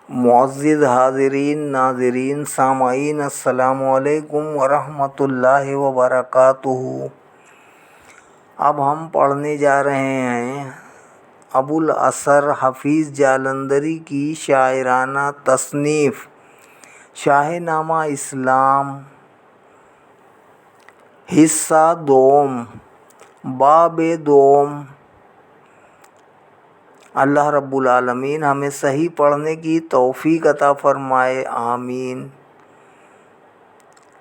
معزز حاضرین ناظرین سامعین السلام علیکم ورحمۃ اللہ وبرکاتہ۔ اب ہم پڑھنے جا رہے ہیں ابوالاسر حفیظ جالندھری کی شاعرانہ تصنیف شاہ نامہ اسلام، حصہ دوم، باب دوم۔ اللہ رب العالمین ہمیں صحیح پڑھنے کی توفیق عطا فرمائے، آمین۔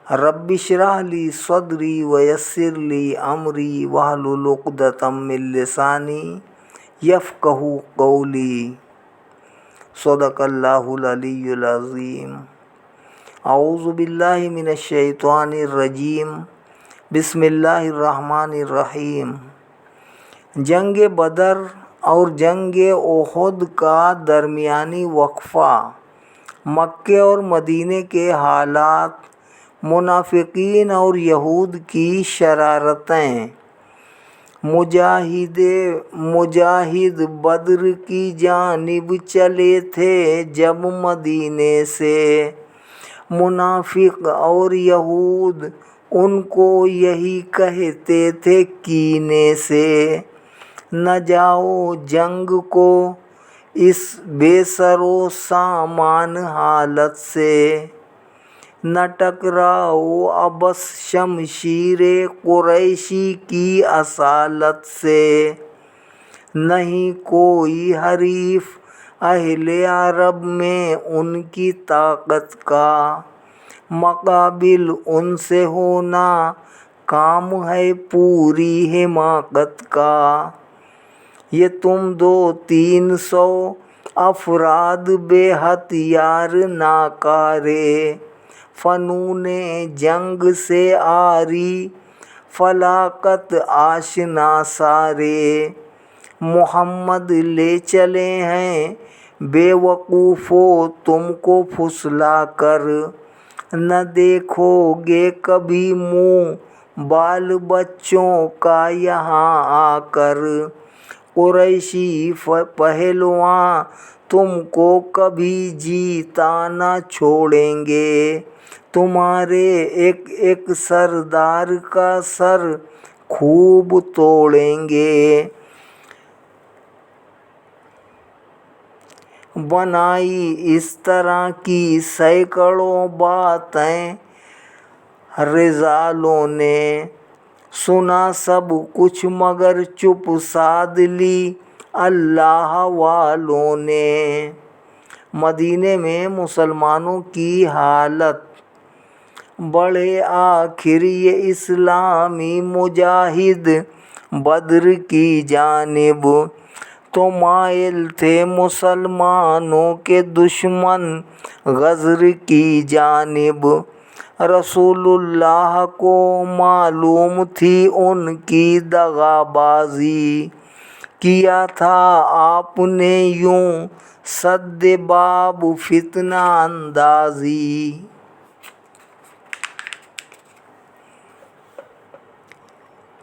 رب اشرح لی صدری ویسر لی امری واحلل عقدۃ من لسانی یفقہوا قولی۔ صدق اللہ العلی العظیم۔ اعوذ باللہ من الشیطان الرجیم، بسم اللہ الرحمن الرحیم۔ جنگ بدر اور جنگ احد کا درمیانی وقفہ، مکہ اور مدینہ کے حالات، منافقین اور یہود کی شرارتیں۔ مجاہد بدر کی جانب چلے تھے جب مدینے سے، منافق اور یہود ان کو یہی کہتے تھے کینے سے، نہ جاؤ جنگ کو اس بے سر و سامان حالت سے، نہ ٹکراؤ عبث شمشیر قریشی کی اصالت سے، نہیں کوئی حریف اہل عرب میں ان کی طاقت کا، مقابل ان سے ہونا کام ہے پوری حماقت کا۔ یہ تم 200-300 افراد بے ہتھیار ناکارے، فنون جنگ سے عاری فلاقت آشنا سارے، محمد لے چلے ہیں بے وقوفو تم کو پھسلا کر، نہ دیکھو گے کبھی منہ بال بچوں کا یہاں آ کر، قریشی پہلواں تم کو کبھی جیتا نہ چھوڑیں گے، تمہارے ایک ایک سردار کا سر خوب توڑیں گے۔ بنائی اس طرح کی سینکڑوں باتیں رجالوں نے، سنا سب کچھ مگر چپ سادھ لی اللہ والوں نے۔ مدینے میں مسلمانوں کی حالت۔ بڑھے آخر یہ اسلامی مجاہد بدر کی جانب، تو مائل تھے مسلمانوں کے دشمن غدر کی جانب، رسول اللہ کو معلوم تھی ان کی دغا بازی، کیا تھا آپ نے یوں سد باب فتنہ اندازی۔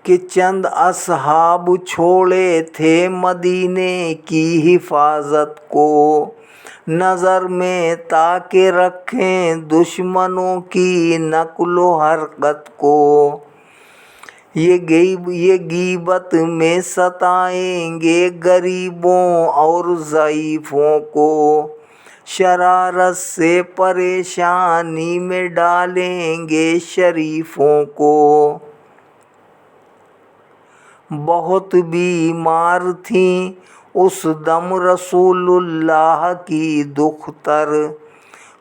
کہ چند اصحاب چھوڑے تھے مدینے کی حفاظت کو، نظر میں تاکہ رکھیں دشمنوں کی نقل و حرکت کو، یہ غیبت میں ستائیں گے غریبوں اور ضعیفوں کو، شرارت سے پریشانی میں ڈالیں گے شریفوں کو۔ بہت بیمار تھیں اس دم رسول اللہ کی دختر،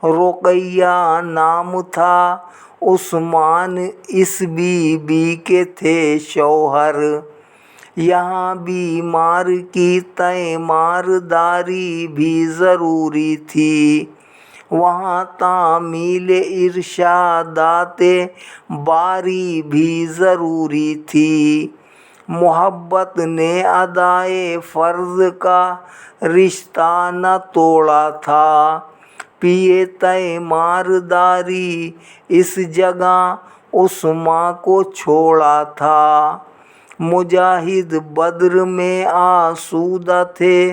رقیہ نام تھا عثمان اس بی بی کے تھے شوہر، یہاں بیمار کی تیمارداری بھی ضروری تھی، وہاں تعمیل ارشادات باری بھی ضروری تھی، محبت نے ادائے فرض کا رشتہ نہ توڑا تھا، پیے تیمارداری اس جگہ عثمان کو چھوڑا تھا، مجاہد بدر میں آسودہ تھے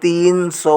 300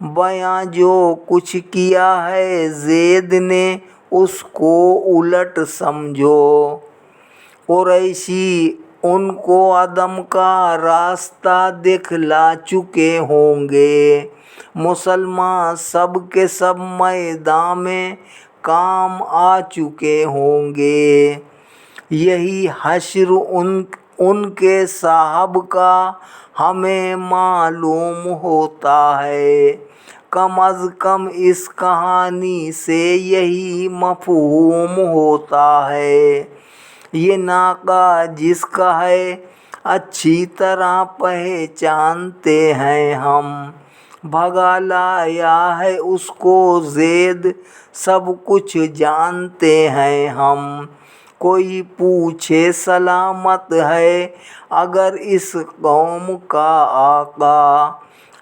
بیاں جو کچھ کیا ہے زید نے اس کو الٹ سمجھو۔ قریشی ان کو عدم کا راستہ دکھلا چکے ہوں گے، مسلمان سب کے سب میدان میں کام آ چکے ہوں گے۔ یہی حشر ان کے صاحب کا ہمیں معلوم ہوتا ہے، کم از کم اس کہانی سے یہی مفہوم ہوتا ہے۔ یہ ناکہ جس کا ہے اچھی طرح پہچانتے ہیں ہم، بھگا لایا ہے اس کو زید سب کچھ جانتے ہیں ہم۔ کوئی پوچھے سلامت ہے اگر اس قوم کا آقا،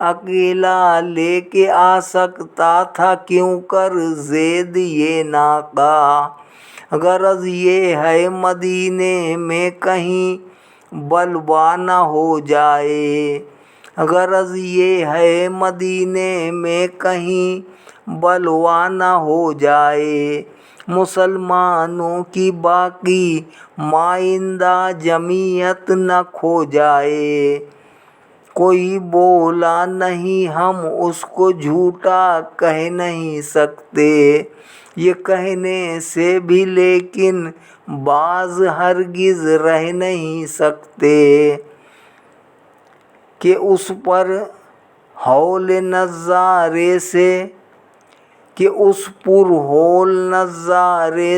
اکیلا لے کے آ سکتا تھا کیوں کر زید یہ ناکہ۔ غرض یہ ہے مدینے میں کہیں بلوا نہ ہو جائے، غرض یہ ہے مدینے میں کہیں بلوا نہ ہو جائے، مسلمانوں کی باقی مائندہ جمعیت نہ کھو جائے۔ کوئی بولا نہیں ہم اس کو جھوٹا کہہ نہیں سکتے، یہ کہنے سے بھی لیکن باز ہرگز رہ نہیں سکتے کہ اس پر ہول نظارے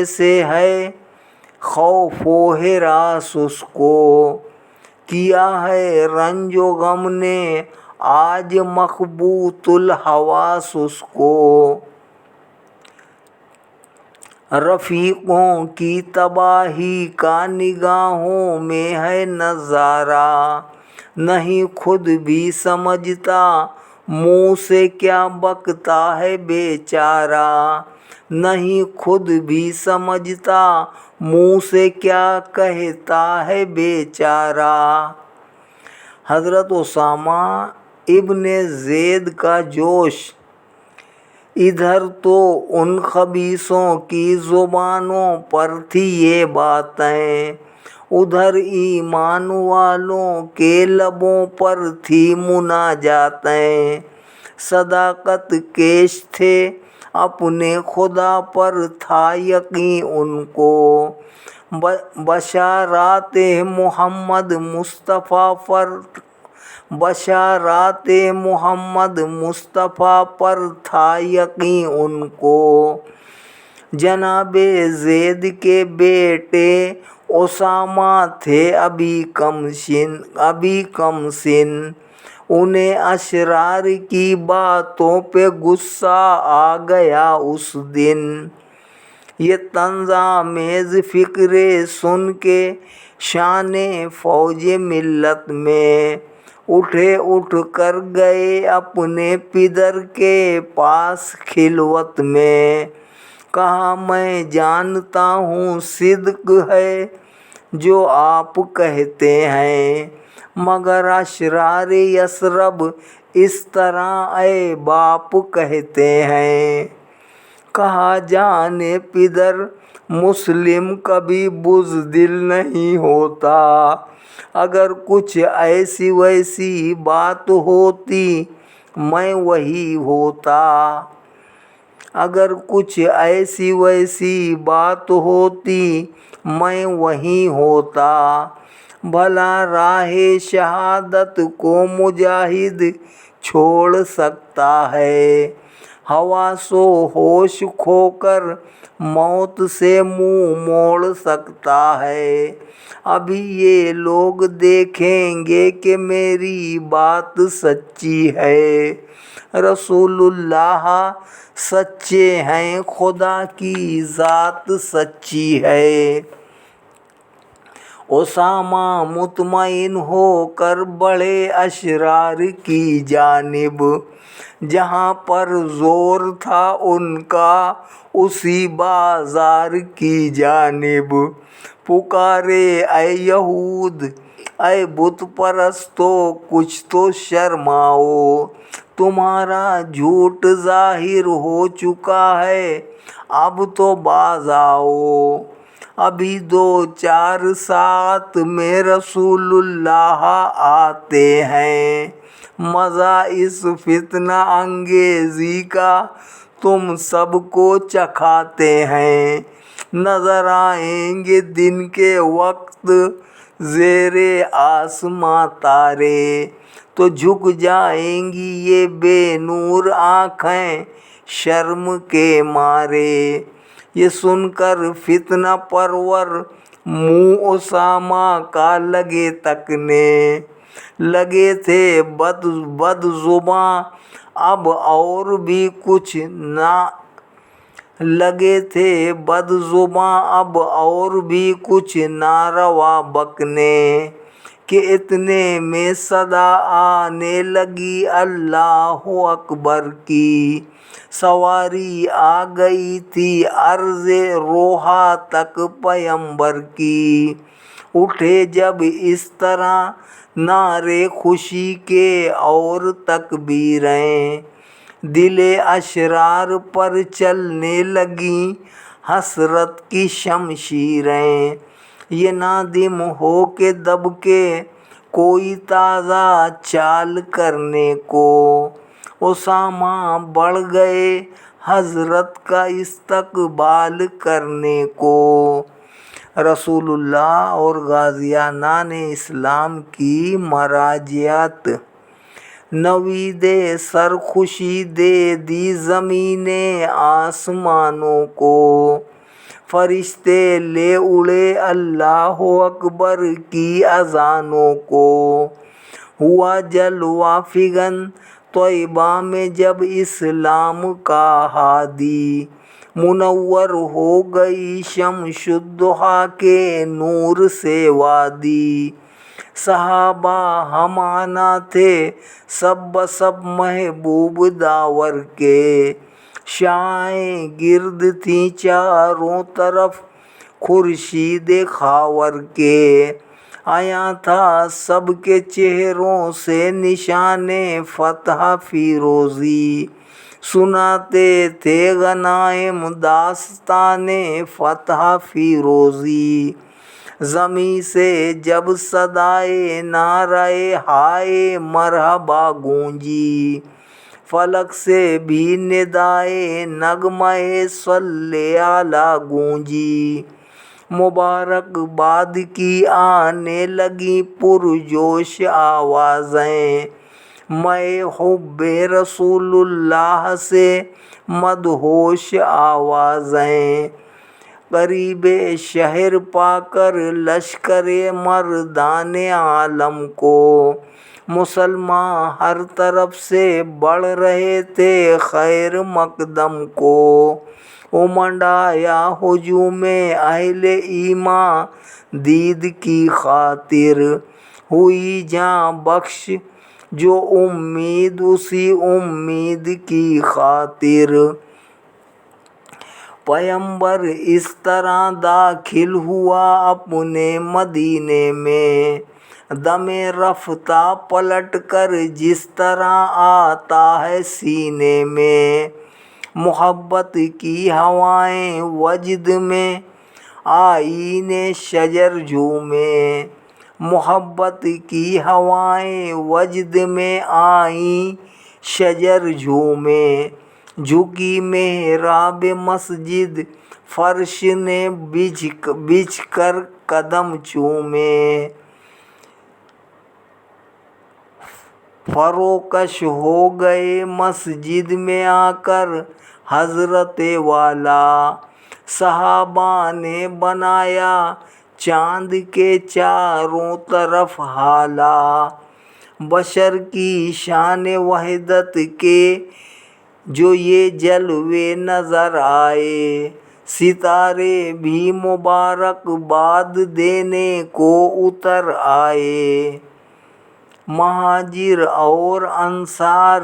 سے ہے خوف و ہراس اس کو، کیا ہے رنج و غم نے آج مخبوط الحواس اس کو۔ رفیقوں کی تباہی کا نگاہوں میں ہے نظارہ، نہیں خود بھی سمجھتا منہ سے کیا بکتا ہے بیچارہ، نہیں خود بھی سمجھتا منہ سے کیا کہتا ہے بیچارہ۔ حضرت اسامہ ابن زید کا جوش ادھر تو ان خبیثوں کی زبانوں پر تھی یہ باتیں، ادھر ایمان والوں کے لبوں پر تھی مناجاتیں، صداقت کیش تھے اپنے خدا پر تھا یقین ان کو، بشارات محمد مصطفیٰ پر تھا یقین ان کو۔ جناب زید کے بیٹے اسامہ تھے ابھی کم سن، انہیں اشرار کی باتوں پہ غصہ آ گیا اس دن، یہ طنز آمیز فقرے سن کے شان فوج ملت میں اٹھ کر گئے اپنے پدر کے پاس خلوت میں، کہا میں جانتا ہوں صدق ہے جو آپ کہتے ہیں، مگر اشرار یثرب اس طرح اے باپ کہتے ہیں۔ کہا جانے پدر مسلم کبھی بزدل نہیں ہوتا، اگر کچھ ایسی ویسی بات ہوتی میں وہی ہوتا، اگر کچھ ایسی ویسی بات ہوتی میں وہی ہوتا، بھلا راہ شہادت کو مجاہد چھوڑ سکتا ہے، حواس و ہوش کھو کر موت سے منہ موڑ سکتا ہے، ابھی یہ لوگ دیکھیں گے کہ میری بات سچی ہے، رسول اللہ سچے ہیں خدا کی ذات سچی ہے۔ اسامہ مطمئن ہو کر بڑھے اشرار کی جانب، جہاں پر زور تھا ان کا اسی بازار کی جانب، پکارے اے یہود اے بت پرستو کچھ تو شرماؤ، تمہارا جھوٹ ظاہر ہو چکا ہے، اب تو باز آؤ۔ ابھی 2-4 ساعت میں رسول اللہ آتے ہیں، مزہ اس فتنہ انگیزی کا تم سب کو چکھاتے ہیں۔ نظر آئیں گے دن کے وقت زیر آسماں تارے، تو جھک جائیں گی یہ بے نور آنکھیں شرم کے مارے۔ یہ سن کر فتنہ پرور منہ اسامہ کا لگے تکنے، لگے تھے بد زباں اب اور بھی کچھ نہ لگے تھے بد زباں اب اور بھی کچھ ناروا بکنے، کہ اتنے میں صدا آنے لگی اللہ اکبر کی۔ سواری آ گئی تھی عرض روحا تک پیمبر کی، اٹھے جب اس طرح نعرے خوشی کے اور تکبیریں، دل اشرار پر چلنے لگیں حسرت کی شمشیریں۔ یہ نادم ہو کے دب کے کوئی تازہ چال کرنے کو، اسامہ بڑھ گئے حضرت کا استقبال کرنے کو۔ رسول اللہ اور غازیان اسلام کی مراجعت۔ نوید سرخوشی دے دی زمین آسمانوں کو، فرشتے لے اڑے اللہ اکبر کی اذانوں کو۔ ہوا جلوہ فغن طیبہ میں جب اسلام کا ہادی، منور ہو گئی شمس الضحیٰ کے نور سے وادی۔ صحابہ ہمانہ تھے سب بسب محبوب داور کے، شعاعیں گرد تھیں چاروں طرف خورشید خاور کے۔ عیاں تھا سب کے چہروں سے نشان فتح فیروزی، سناتے تھے غنائم داستان فتح فیروزی۔ زمیں سے جب صدائے نعرہ ہائے مرحبا گونجی، فلک سے بھی ندائے نغمہ صلی علی گونجی۔ مبارکباد کی آنے لگیں پرجوش آوازیں، میں حب رسول اللہ سے مدہوش آوازیں۔ قریب شہر پا کر لشکر مردان عالم کو، مسلمان ہر طرف سے بڑھ رہے تھے خیر مقدم کو۔ امنڈ آیا ہجوم اہل ایمان دید کی خاطر، ہوئی جاں بخش جو امید اسی امید کی خاطر۔ پیمبر اس طرح داخل ہوا اپنے مدینے میں، دم رفتہ پلٹ کر جس طرح آتا ہے سینے میں۔ محبت کی ہوائیں وجد میں آئین شجر جھومے، محبت کی ہوائیں وجد میں آئین شجر جھومے۔ جھکی محراب مسجد فرش نے بچھ کر قدم چومے، فروکش ہو گئے مسجد میں آ کر حضرت والا۔ صحابہ نے بنایا چاند کے چاروں طرف ہالہ، بشر کی شان وحدت کے جو یہ جلوے نظر آئے۔ ستارے بھی مبارکباد دینے کو اتر آئے، مہاجر اور انصار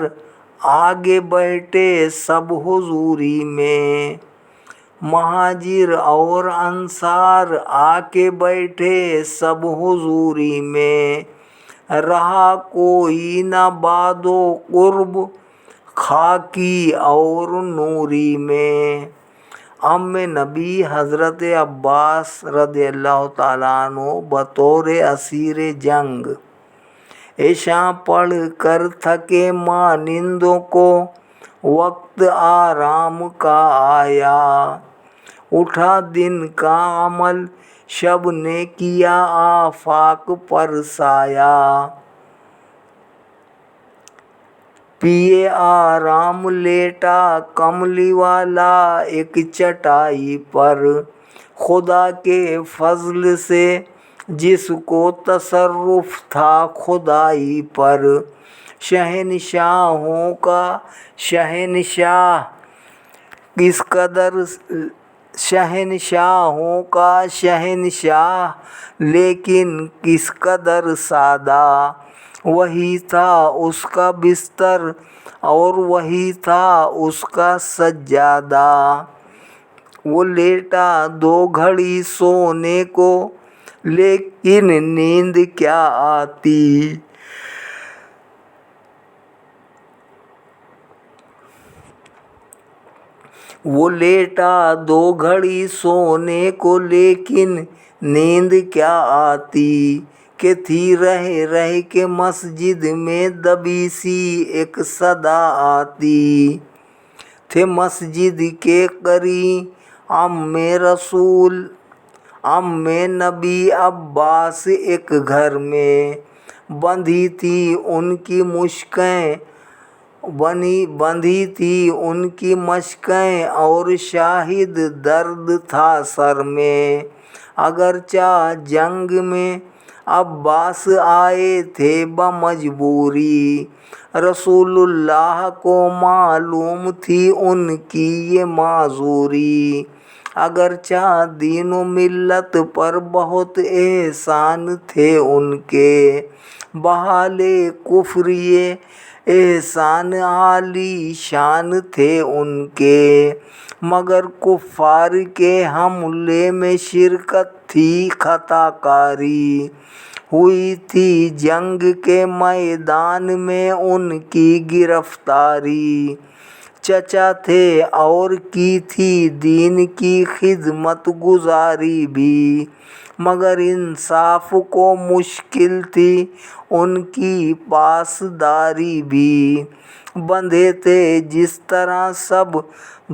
آگے بیٹھے سب حضوری میں، مہاجر اور انصار آ کے بیٹھے سب حضوری میں۔ رہا کوئی نہ بعد و قرب خاکی اور نوری میں۔ ام نبی حضرت عباس رضی اللہ تعالیٰ عنہ بطور اسیر جنگ عشاء پڑھ کر تھکے مانندوں کو وقت آرام کا آیا، اٹھا دن کا عمل شب نے کیا آفاق پر سایہ، پیے آرام لیٹا کملی والا ایک چٹائی پر، خدا کے فضل سے جس کو تصرف تھا خدائی پر، شہنشاہوں کا شہنشاہ کس قدر شہنشاہوں کا شہنشاہ لیکن کس قدر سادہ، وہی تھا اس کا بستر اور وہی تھا اس کا سجادہ، وہ لیٹا 2 گھڑی سونے کو لیکن نیند کیا آتی، وہ لیٹا 2 گھڑی سونے کو لیکن نیند کیا آتی، کہ تھی رہ رہ کے مسجد میں دبی سی ایک صدا آتی، تھے مسجد کے قریب رسول نبی عباس ایک گھر میں، بندھی تھی ان کی مشقیں اور شاہد درد تھا سر میں، اگرچہ جنگ میں عباس آئے تھے بمجبوری، رسول اللہ کو معلوم تھی ان کی یہ معذوری، اگرچہ دین و ملت پر بہت احسان تھے ان کے، بحال کفر یہ احسان عالی شان تھے ان کے، مگر کفار کے حملے میں شرکت تھی خطا کاری، ہوئی تھی جنگ کے میدان میں ان کی گرفتاری، چچا تھے اور کی تھی دین کی خدمت گزاری بھی، مگر انصاف کو مشکل تھی ان کی پاسداری بھی، بندھے تھے جس طرح سب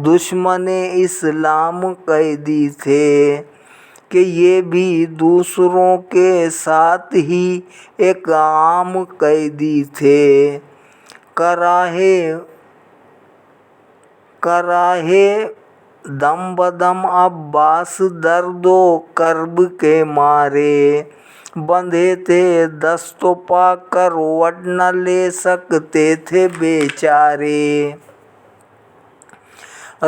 دشمن اسلام قیدی تھے، کہ یہ بھی دوسروں کے ساتھ ہی ایک عام قیدی تھے، کراہے دم بدم عباس درد و کرب کے مارے، بندھے تھے دست و پا کروٹ نہ لے سکتے تھے بیچارے،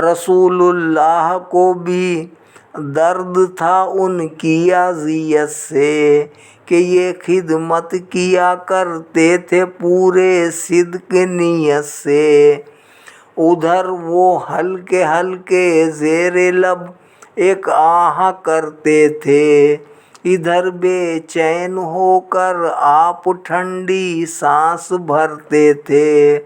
رسول اللہ کو بھی درد تھا ان کی اذیت سے، کہ یہ خدمت کیا کرتے تھے پورے صدق نیت سے، ادھر وہ ہلکے ہلکے زیر لب ایک آہ کرتے تھے، ادھر بے چین ہو کر آپ ٹھنڈی سانس بھرتے تھے،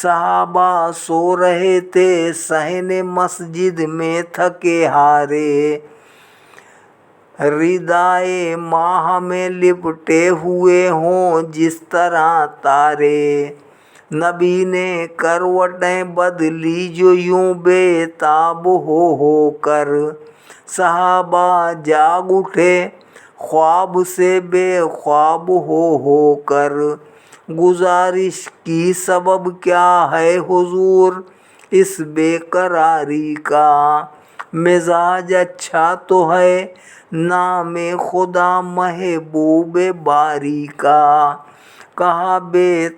صحابہ سو رہے تھے صحن مسجد میں تھکے ہارے، ردائے ماہ میں لپٹے ہوئے ہوں جس طرح تارے، نبی نے کروٹیں بدلی جو یوں بے تاب ہو کر، صحابہ جاگ اٹھے خواب سے بے خواب ہو کر، گزارش کی سبب کیا ہے حضور اس بے قراری کا، مزاج اچھا تو ہے نام خدا محبوب باری کا، کہا بے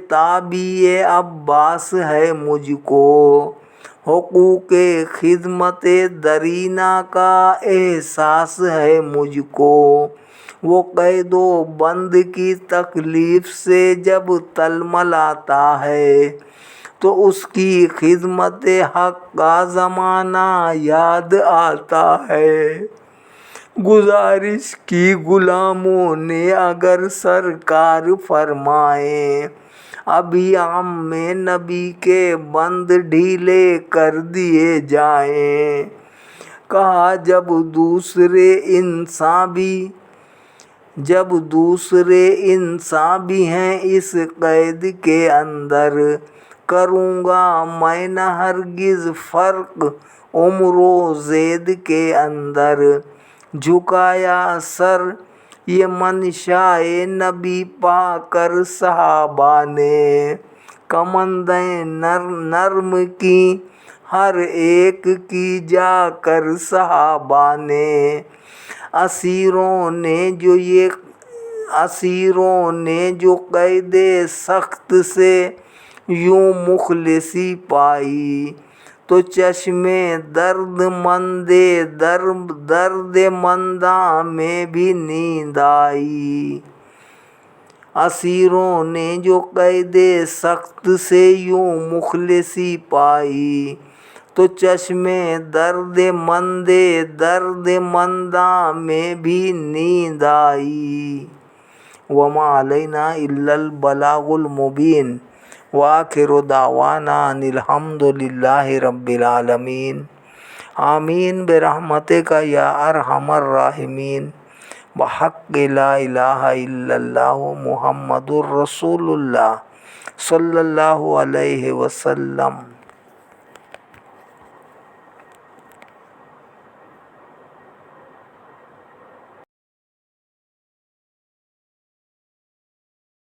تابی عباس ہے مجھ کو، حقوق خدمت درینہ کا احساس ہے مجھ کو، وہ قید و بند کی تکلیف سے جب تلملاتا ہے تو اس کی خدمت حق کا زمانہ یاد آتا ہے، گزارش کی غلاموں نے اگر سرکار فرمائیں ابھیام میں نبی کے بند ڈھیلے کر دیے جائیں۔ کہا جب دوسرے انسان بھی ہیں اس قید کے اندر، کروں گا میں نہ ہرگز فرق عمر و زید کے اندر۔ جھکایا سر یہ منشائے نبی پا کر صحابہ نے، کمندیں نرم کی ہر ایک کی جا کر صحابہ نے۔ اسیروں نے جو قید سخت سے یوں مخلصی پائی، تو چشم درد منداں میں بھی نیند آئی۔ اسیروں نے جو قید سخت سے یوں مخلصی پائی، تو چشم درد منداں میں بھی نیند آئی۔ وما علینا الا البلاغ المبین، وآخر دعوانا ان الحمد للہ رب العالمین۔ آمین برحمتک یا ارحم الراحمین، بحق لا الہ الا اللہ محمد الرسول اللہ صلی اللہ علیہ وسلم۔